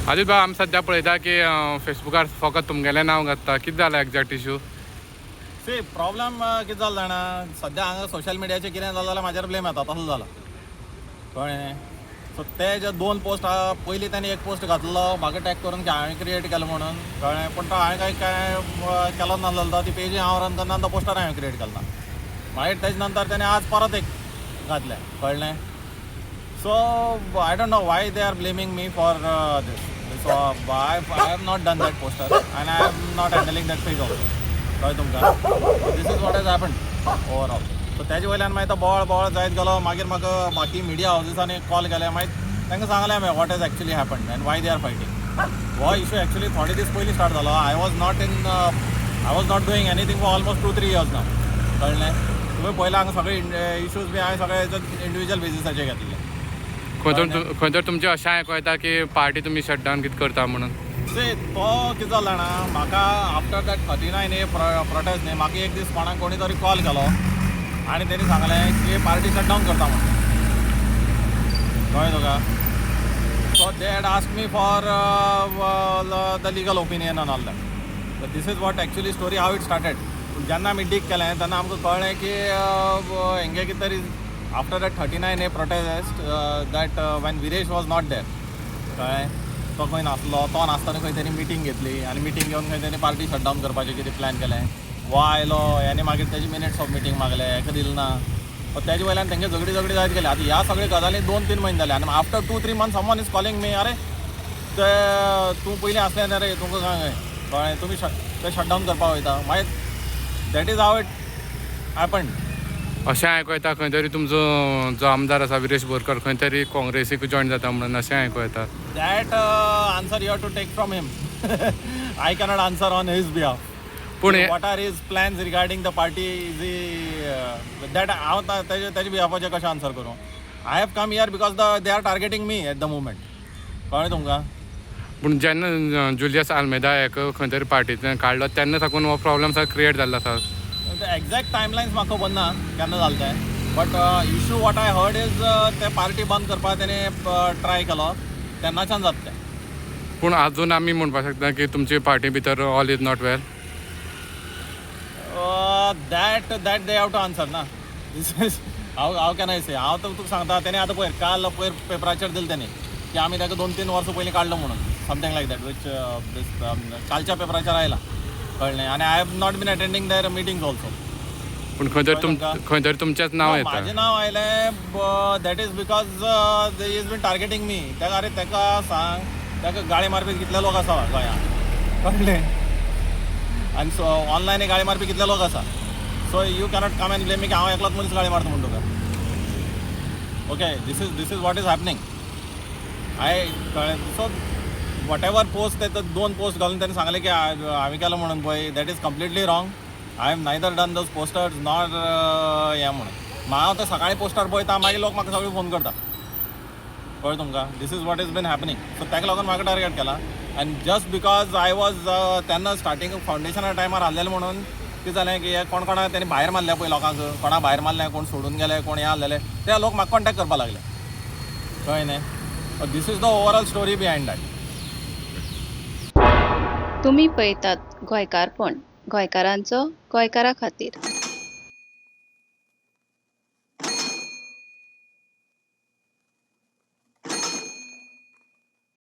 आदित भाऊ आमी सध्या पळयता की फेसबुकार फकत तुमगेलें नांव घालता. कितें जाला एक्झॅक्ट इशू? सी प्रॉब्लेम कितें जालो जाणा, सध्या हांगा सोशल मिडियाचेर कितें जालें जाल्यार म्हाजेर ब्लेम येता, तसलो जाला कळ्ळें. सो ते जे 2 पोस्ट पयलीं ताणें एक पोस्ट घातलो म्हाका टॅग करून की हांवें क्रिएट केलो म्हणून कळ्ळें, पूण तो हांवें काय केलो नासलो. ती पेजी हांव रन करना, तो पोस्टर हांवें क्रिएट केलो ना. मागीर तेजे नंतर ताणें आज परत एक घातलें कळ्ळें. So I don't know why they are blaming me for this. So I have not done that poster and I am not handling that page also. कळ्ळें तुमकां. This is what has happen overall. So तेजे वयल्यान मागीर तो बोळ जायत गेलो. मागीर म्हाका बाकी मिडिया हावजीसांनी कॉल केले. मागीर तांकां सांगलें हांवें what has actually happen end Y they R fighting. हो इशू एक्चुली थोडे दीस पयलीं स्टार्ट जालो. I was not doing anything for almost 2-3 years now. कळ्ळें. तुवें पयलें हांगा सगळे इश्यूज बी हांवें सगळे इंडिविज्युअल बेजिसाचेर घेतले. खंय तर तुमचें अशें आयकूं येता की पार्टी तुमी शटडावन कितें करता म्हणून. तो कितें जालो जाणा, म्हाका आफ्टर दॅट 39A प्रोटेस्ट न्ही, म्हाका एक दीस कोणाक कोणी तरी कॉल केलो आनी तेणी सांगलें की पार्टी शटडावन करता म्हणून. कळ्ळें तुका. So they had asked me for the legal opinion on all that. So this is what actually story how it started. जेन्ना आमी डीग केलें तेन्ना आमकां कळ्ळें की हेंगे कितें तरी after that 39A prostate that Wien Viresh was not there. कळ्ळें. तो खंय नासलो. तो नासतना खंय तरी मिटींग घेतली आनी मिटींग घेवन खंय तरी पार्टी शटडावन करपाचें कितें प्लॅन केलें. वो आयलो, हेणी मागीर तेजे मिनिट्स ऑफ मिटींग मागले, हेका दिलें ना. तेजे वयल्यान तेंगे झगडी जायत गेले. आतां ह्या सगळे गजाली 2-3 म्हयने जाले आनी after 2-3 months someone is calling me, अरे ते तूं पयलीं आसलें न्ही रे, तुमकां सांग कळ्ळें, तुमी ते शटडावन करपाक वयता. मागीर that is how it happened. अशें आयकूं येता खंय तरी तुमचो जो आमदार आसा विरेश बोरकर खंय तरी काँग्रेसीक जॉयन जाता म्हणून अशें आयकूं येता. That answer you have to take from him. I cannot answer on his behalf. पूण what are his plans regarding the party that हांव तेजे बिहाफाचें कशें आन्सर करूं. I have come here because they are targeting me at the moment. कळ्ळें तुमकां. पूण जेन्ना जुलियस आल्मेदा हेका खंय तरी पार्टींतल्यान काडलो तेन्ना साकून हो प्रॉब्लम क्रिएट जाल्लो आसा. एक्झॅक्ट टायमलायन्स म्हाका खबर ना केन्ना जालें तें. But issue what I heard is ते पार्टी बंद करपाक तेणे ट्राय केलो तेन्नाच्यान जाता तें. पूण आजून आमी म्हणपाक शकता की तुमचे पार्टी भितर all is not well. That they have to answer ना. हांव कॅन आय से. हांव तर तुका सांगता तेणे आतां पळय काल पेपराचेर दिलें तेणी की आमी ताका 2-3 वर्सां पयलीं काडलो म्हणून समथींग लायक दॅट वीच कालच्या पेपराचेर आयला. कळ्ळें. आनी I have not been attending their meetings also. पूण खंय तरी तुमचेंच नांव येता. म्हाजें नांव आयलें that is because they is been targeting me. तेका अरे तेका सांग, तेका गाळी मारपी कितले लोक आसा गोंयांत. कळ्ळें. आनी सो ऑनलायन गाळी मारपी कितले लोक आसा. So you cannot come and blame me की हांव एकलोच मनीस गाळी मारता म्हणून तुका. Okay. This is what is happening. कळ्ळें. सो वॉट एवर पोस्ट ते 2 पोस्ट घालून त्यांनी सांगले की हांवें केलो म्हणून पळय that is completely wrong. I have neither done those posters not हें म्हणून. हांव ते सकाळीं पोस्टर पळयता मागीर लोक म्हाका सगळे फोन करता. कळ्ळें तुमकां. This is what is been happening. So ताका लागून म्हाका टार्गेट केला. आनी जस्ट बिकॉज आय वॉज तेन्ना स्टार्टींग फावंडेशना टायमार आहलेलें म्हणून कितें जालें की कोणा तेणी भायर मारल्या पळय लोकांक. कोणा भायर मारलें, कोण सोडून गेले, कोण हें आहलेले ते लोक म्हाका कॉन्टॅक्ट करपाक लागले. कळ्ळें न्ही. This is the overall story behind that. तुम्ही पळयतात गोंयकारपण, गोंयकारांचो गोंयकारा खातीर.